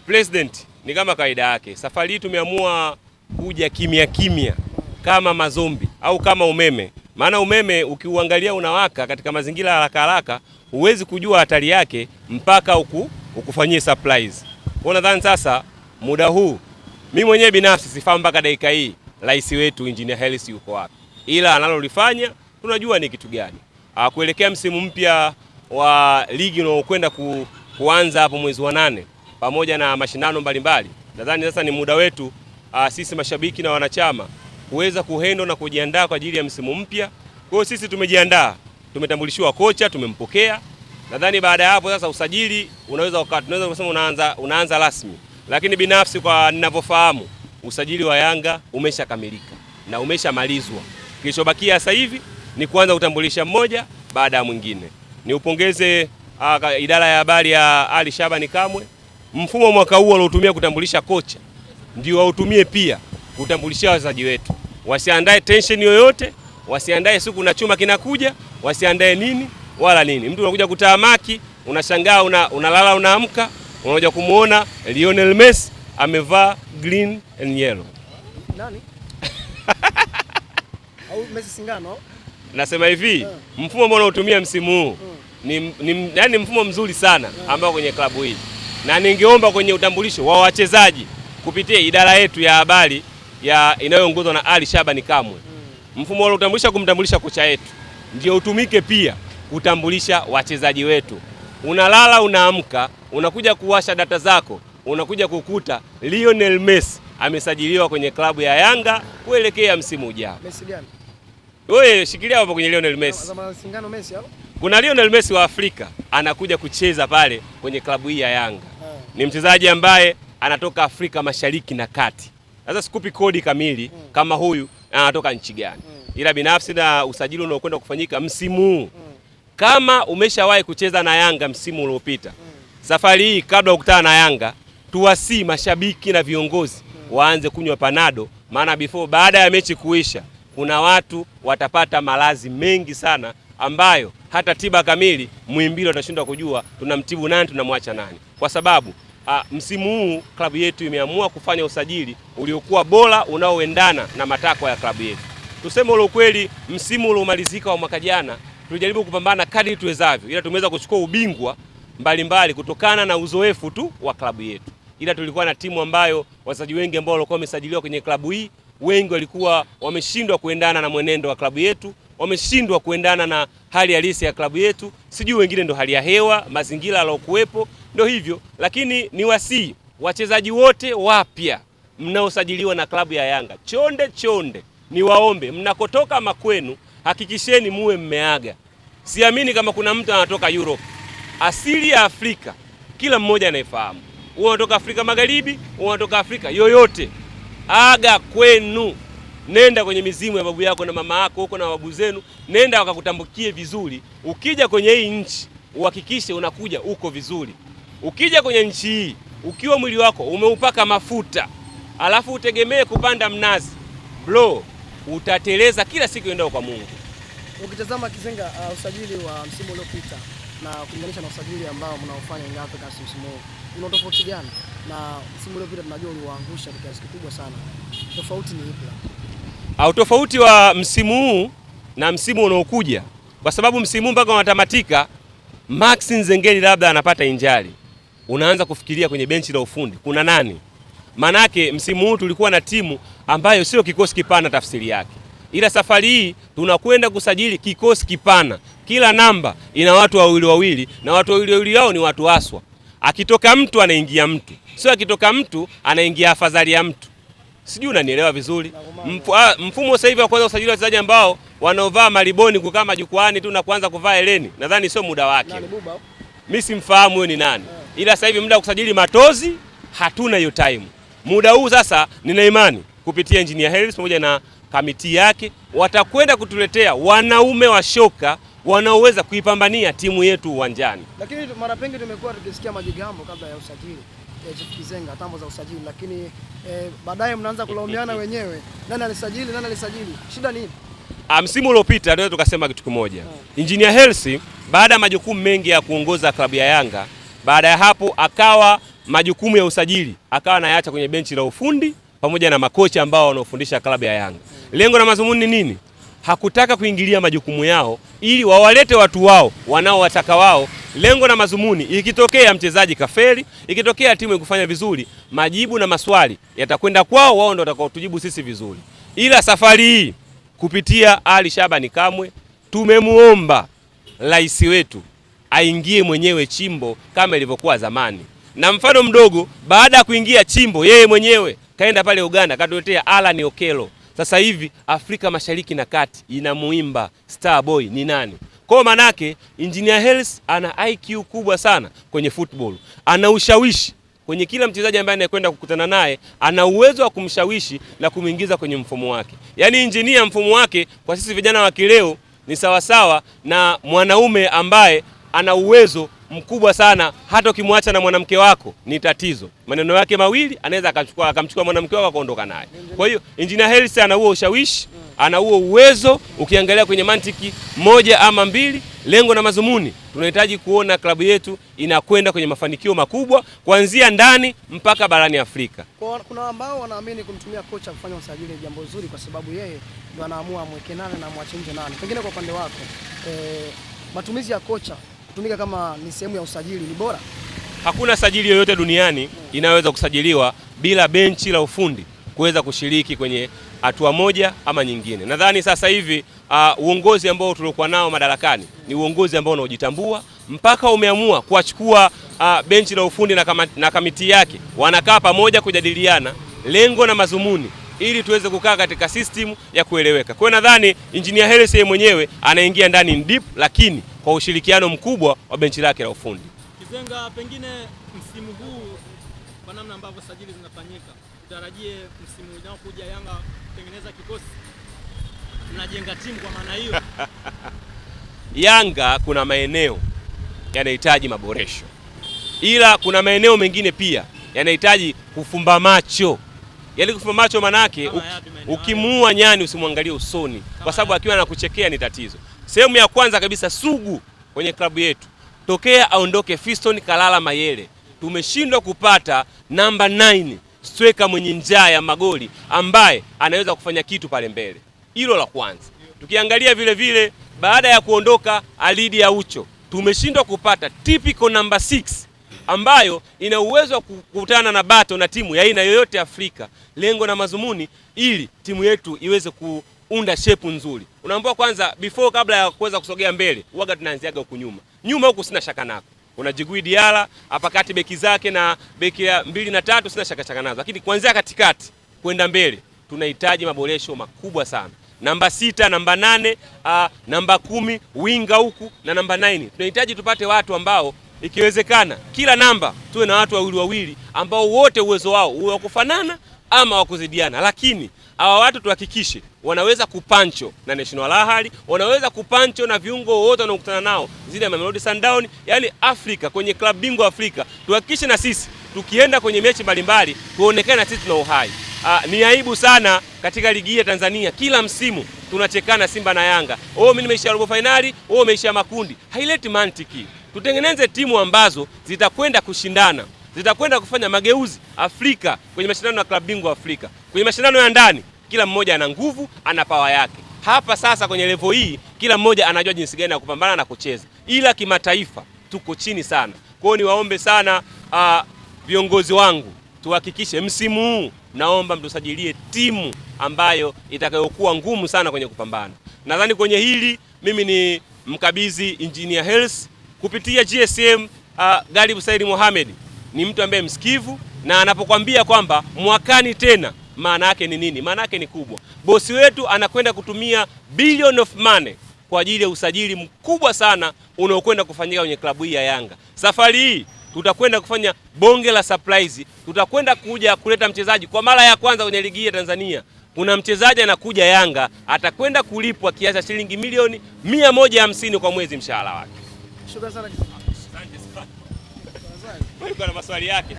President ni kama kawaida yake. Safari hii tumeamua kuja kimya kimya kama mazombi au kama umeme. Maana umeme ukiuangalia unawaka katika mazingira haraka haraka, huwezi kujua hatari yake mpaka ukufanyie surprise. Kwa nadhani sasa muda huu mimi mwenyewe binafsi sifahamu mpaka dakika hii rais wetu Engineer Hersi yuko wapi. Ila analolifanya tunajua ni kitu gani. Kuelekea msimu mpya wa ligi unaokwenda kuanza hapo mwezi wa 8 pamoja na mashindano mbalimbali. Nadhani sasa ni muda wetu sisi mashabiki na wanachama kuweza kuhendo na kujiandaa kwa ajili ya msimu mpya. Kwa hiyo sisi tumejiandaa, tumetambulishiwa kocha, tumempokea. Nadhani baada ya hapo sasa usajili tunaweza kusema unaanza rasmi. Lakini binafsi kwa ninavyofahamu usajili wa Yanga umeshakamilika na umeshamalizwa. Kilichobakia sasa hivi ni kuanza kutambulisha mmoja baada ya mwingine. Niupongeze idara ya habari ya Ali Shabani Kamwe. Mfumo mwaka huu aliotumia kutambulisha kocha ndio wautumie pia kutambulishia wachezaji wetu. Wasiandae tension yoyote, wasiandae siku na chuma kinakuja, wasiandae nini wala nini. Mtu unakuja kutamaki, unashangaa unalala unaamka, unakuja kumuona Lionel Messi amevaa green and yellow. Nani? Au Messi singano? Nasema hivi, mfumo ambao unaotumia msimu huu ni mfumo mzuri sana ambao kwenye klabu hii. Na ningeomba kwenye utambulisho wa wachezaji kupitia idara yetu ya habari inayoongozwa na Ali Shabani Kamwe. Mfumo ule utambulisha kumtambulisha kocha yetu ndio utumike pia kutambulisha wachezaji wetu. Unalala unaamka, unakuja kuwasha data zako, unakuja kukuta Lionel Messi amesajiliwa kwenye klabu ya Yanga kuelekea msimu ujao. Messi gani? Wewe shikilia hapo kwenye Lionel Messi. Singano Messi hapo? Kuna Lionel Messi wa Afrika anakuja kucheza pale kwenye klabu hii ya Yanga. Ni mchezaji ambaye anatoka Afrika Mashariki na Kati. Sasa sikupi kodi kamili kama huyu anatoka nchi gani. Ila binafsi na usajili unaokwenda kufanyika msimu huu. Kama umeshawahi kucheza na Yanga msimu uliopita. Safari hii kabla ukutana na Yanga, tuwasi mashabiki na viongozi waanze kunywa panado, maana baada ya mechi kuisha kuna watu watapata malazi mengi sana ambayo hata tiba kamili Muhimbili watashindwa kujua tunamtibu nani tunamwacha nani. Kwa sababu msimu huu klabu yetu imeamua kufanya usajili uliokuwa bora unaoendana na matakwa ya klabu yetu. Tuseme ule ukweli, msimu uliomalizika wa mwaka jana tulijaribu kupambana kadri tuwezavyo, ila tumeweza kuchukua ubingwa mbalimbali kutokana na uzoefu tu wa klabu yetu. Ila tulikuwa na timu ambayo wachezaji wengi ambao walikuwa wamesajiliwa kwenye klabu hii, wengi walikuwa wameshindwa kuendana na mwenendo wa klabu yetu, wameshindwa kuendana na hali halisi ya klabu yetu. Sijui wengine ndo hali ya hewa, mazingira yalokuwepo, ndio hivyo. Lakini ni wasii wachezaji wote wapya mnaosajiliwa na klabu ya Yanga, chonde ni waombe mnakotoka makwenu, hakikisheni muwe mmeaga. Siamini kama kuna mtu anatoka Europe. Asili ya Afrika kila mmoja anaifahamu. Unatoka Afrika Magharibi, unatoka Afrika yoyote, aga kwenu. Nenda kwenye mizimu ya babu yako na mama yako huko na babu zenu, nenda wakakutambukie vizuri. Ukija kwenye hii nchi uhakikishe unakuja uko vizuri. Ukija kwenye nchi hii ukiwa mwili wako umeupaka mafuta, alafu utegemee kupanda mnazi, bro, utateleza kila siku endao kwa Mungu. Ukitazama Kizenga, usajili wa msimu uliopita na kulinganisha na usajili ambao mnaofanya Young Africans msimu huu, una tofauti gani? Na msimu uliopita tunajua uliwaangusha kwa kiasi kikubwa sana. Tofauti ni ipi? Tofauti wa msimu huu na msimu unaokuja, kwa sababu msimu huu mpaka unatamatika Max Nzengeli labda anapata injali, unaanza kufikiria kwenye benchi la ufundi kuna nani? Manake msimu huu tulikuwa na timu ambayo sio kikosi kipana tafsiri yake. Ila safari hii tunakwenda kusajili kikosi kipana. Kila namba ina watu wawili na watu wawili hao ni watu aswa. Akitoka mtu anaingia mtu. Sio akitoka mtu anaingia afadhali ya mtu. Sijui unanielewa vizuri. Mfumo sasa hivi wa kwanza usajili wachezaji ambao wanaovaa maliboni kukaa majukwaani tu na kuanza kuvaa heleni, nadhani sio muda wake. Mimi simfahamu huyo ni nani. Ila sasa hivi muda wa kusajili matozi hatuna hiyo time. Muda huu sasa nina imani kupitia Engineer Hersi pamoja na kamiti yake watakwenda kutuletea wanaume wa shoka wanaoweza kuipambania timu yetu uwanjani. Lakini mara pengi tumekuwa tukisikia majigambo kabla ya usajili Kizenga, tambo za usajili, lakini baadaye mnaanza kulaumiana wenyewe. Nani alisajili, nani alisajili? Shida nini? Msimu uliopita tunaweza tukasema kitu kimoja. Engineer Hersi baada ya majukumu mengi ya kuongoza klabu ya Yanga, baada ya hapo akawa majukumu ya usajili akawa anayaacha kwenye benchi la ufundi pamoja na makocha ambao wanaofundisha klabu ya Yanga. Lengo na mazumuni ni nini? Hakutaka kuingilia majukumu yao ili wawalete watu wao wanaowataka wao. Lengo na mazumuni, ikitokea mchezaji kafeli, ikitokea timu ikufanya vizuri, majibu na maswali yatakwenda kwao, wao ndio watakaotujibu sisi vizuri. Ila safari hii kupitia Ali Shabani Kamwe tumemuomba rais wetu aingie mwenyewe chimbo kama ilivyokuwa zamani. Na mfano mdogo, baada ya kuingia chimbo yeye mwenyewe kaenda pale Uganda katuletea Alan Okello. Sasa hivi Afrika Mashariki na Kati inamuimba Star Boy ni nani? Kwa manake Engineer Hersi ana IQ kubwa sana kwenye football. Ana ushawishi kwenye kila mchezaji ambaye anayekwenda kukutana naye, ana uwezo wa kumshawishi na kumuingiza kwenye mfumo wake. Yaani engineer mfumo wake kwa sisi vijana wa kileo ni sawasawa na mwanaume ambaye ana uwezo mkubwa sana, hata ukimwacha na mwanamke wako ni tatizo. Maneno yake mawili anaweza akamchukua mwanamke wako akaondoka naye. Kwa hiyo Engineer Hersi ana huo ushawishi, ana huo uwezo. Ukiangalia kwenye mantiki moja ama mbili, lengo na mazumuni, tunahitaji kuona klabu yetu inakwenda kwenye mafanikio makubwa kuanzia ndani mpaka barani Afrika. Kuna ambao wanaamini kumtumia kocha kufanya usajili jambo zuri kwa sababu yeye ndio anaamua mweke nani na mwache nje nani. Pengine kwa upande wako matumizi ya kocha kutumika kama ni sehemu ya usajili ni bora? Hakuna sajili yoyote duniani inaweza kusajiliwa bila benchi la ufundi kuweza kushiriki kwenye hatua moja ama nyingine. Nadhani sasa hivi uongozi ambao tuliokuwa nao madarakani ni uongozi ambao unaojitambua, mpaka umeamua kuachukua benchi la ufundi na kamiti yake, wanakaa pamoja kujadiliana lengo na mazumuni ili tuweze kukaa katika system ya kueleweka. Kwa hiyo nadhani Engineer Hersi mwenyewe anaingia ndani deep, lakini kwa ushirikiano mkubwa wa benchi lake la ufundi. Kizenga, pengine msimu huu kwa namna ambavyo sajili zinafanyika, tutarajie msimu unaokuja Yanga kutengeneza kikosi, tunajenga timu kwa maana hiyo. Yanga kuna maeneo yanahitaji maboresho, ila kuna maeneo mengine pia yanahitaji kufumba macho. Yaani kufumba macho manake ukimuua nyani usimwangalie usoni, kwa sababu akiwa anakuchekea ni tatizo. Sehemu ya kwanza kabisa, sugu kwenye klabu yetu, tokea aondoke Fiston Kalala Mayele tumeshindwa kupata namba 9 striker mwenye njaa ya magoli ambaye anaweza kufanya kitu pale mbele. Hilo la kwanza. Tukiangalia vile vile baada ya kuondoka Alidi Aucho tumeshindwa kupata typical number 6 ambayo ina uwezo wa kukutana na bato na timu ya aina yoyote Afrika. Lengo na mazumuni ili timu yetu iweze kuunda shape nzuri. Unaambiwa kwanza before, kabla ya kuweza kusogea mbele, huaga tunaanziaga huku nyuma. Nyuma huku sina shaka nako. Kuna Djigui Diarra hapa kati, beki zake na beki ya 2 na 3 sina shaka nazo. Lakini kuanzia katikati kwenda mbele tunahitaji maboresho makubwa sana. Namba 6, namba 8, namba 10, winga huku na namba 9. Tunahitaji tupate watu ambao ikiwezekana kila namba tuwe na watu wawili ambao wote uwezo wao uwe wa kufanana ama wa kuzidiana, lakini hawa watu tuhakikishe wanaweza kupancho na National Ahali, wanaweza kupancho na viungo wote wanaokutana nao zile Mamelodi Sundowns. Yani Afrika kwenye klabu bingwa Afrika tuhakikishe na sisi tukienda kwenye mechi mbalimbali tuonekane sisi tuna uhai. Ni aibu sana katika ligi ya Tanzania kila msimu tunachekana Simba na Yanga. Mimi nimeisha robo finali, umeisha makundi. Haileti mantiki. Tutengeneze timu ambazo zitakwenda kushindana, zitakwenda kufanya mageuzi Afrika kwenye mashindano ya klabu bingwa Afrika. Kwenye mashindano ya ndani kila mmoja ana nguvu, ana power yake. Hapa sasa kwenye level hii kila mmoja anajua jinsi gani ya kupambana na kucheza. Ila kimataifa tuko chini sana. Kwa hiyo niwaombe sana viongozi wangu, tuhakikishe msimu huu naomba mtusajilie timu ambayo itakayokuwa ngumu sana kwenye kupambana. Nadhani kwenye hili mimi ni mkabidhi Engineer Hersi kupitia GSM. Galib Said Mohamed ni mtu ambaye msikivu, na anapokuambia kwamba mwakani tena, maana yake ni nini? Maana yake ni kubwa. Bosi wetu anakwenda kutumia billion of money kwa ajili ya usajili mkubwa sana unaokwenda kufanyika kwenye klabu hii ya Yanga. Safari hii tutakwenda kufanya bonge la surprise. Tutakwenda kuja kuleta mchezaji kwa mara ya kwanza kwenye ligi ya Tanzania. Kuna mchezaji anakuja Yanga, atakwenda kulipwa kiasi cha shilingi milioni 150 kwa mwezi mshahara wake. Shukrani sana. Asante sana. Wewe kuna maswali yake.